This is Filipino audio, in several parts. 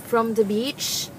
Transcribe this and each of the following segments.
from the beach.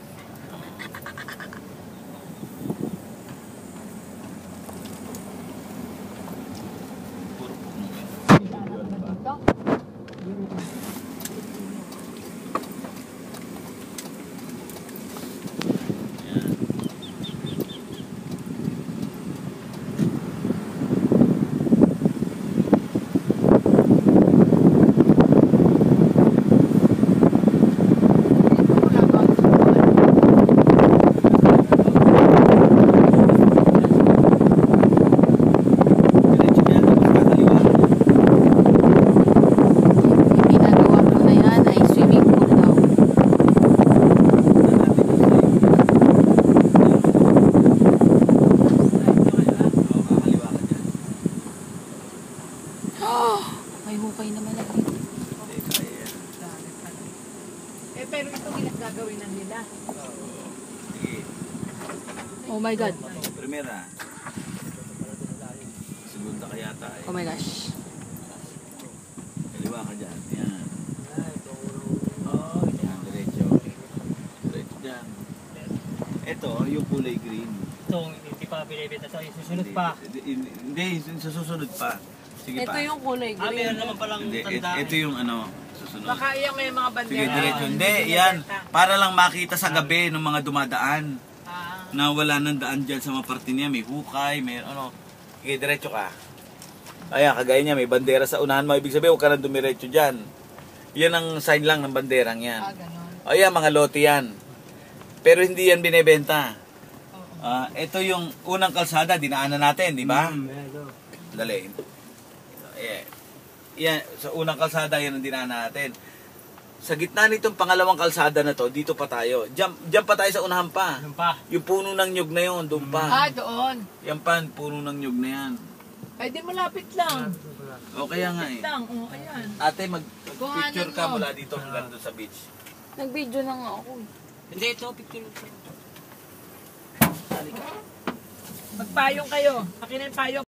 May hukay naman lang. Pero ito gagawin na nila. Oh my God. Primera. Segunda ka yata eh. Oh my gosh. Kaliwa ka dyan. Yan. Oh, yan. Diretso. Diretso dyan. Ito, yung kulay green. Ito, hindi pa binibenta ito. Susunod pa. Hindi, sa susunod pa. Sige Ito pa. yung kulay green. Meron naman palang Hindi, tanda. ito yung ano, susunod. Baka yung may mga bandera. Sige, diretso. Hindi, yan. Para lang makita sa gabi ng mga dumadaan. Na wala nang daan dyan sa mga parte niya. May hukay, may ano. Sige, diretso ka. Ayan, kagaya niya, may bandera sa unahan mo. Ibig sabihin, huwag ka nang dumiretso dyan. Yan ang sign lang ng banderang yan. Ganon. Ayan, mga lote yan. Pero hindi yan binebenta. Ito yung unang kalsada, dinaanan natin, di ba? Dali. Yan, sa unang kalsada, yan ang dinaanan natin. Sa gitna nitong pangalawang kalsada na to, dito pa tayo. Diyan pa tayo sa unahan pa. Yung puno ng nyug na yun, doon pa. Doon. Yan pa, puno ng nyug na yan. Ay, di malapit lang. O kaya nga eh. Lang, ayan. Ate, mag-picture ka mula dito hanggang doon sa beach. Nag-video na nga ako. Hindi, ito, picture. Magpayong kayo. Akin ang payong.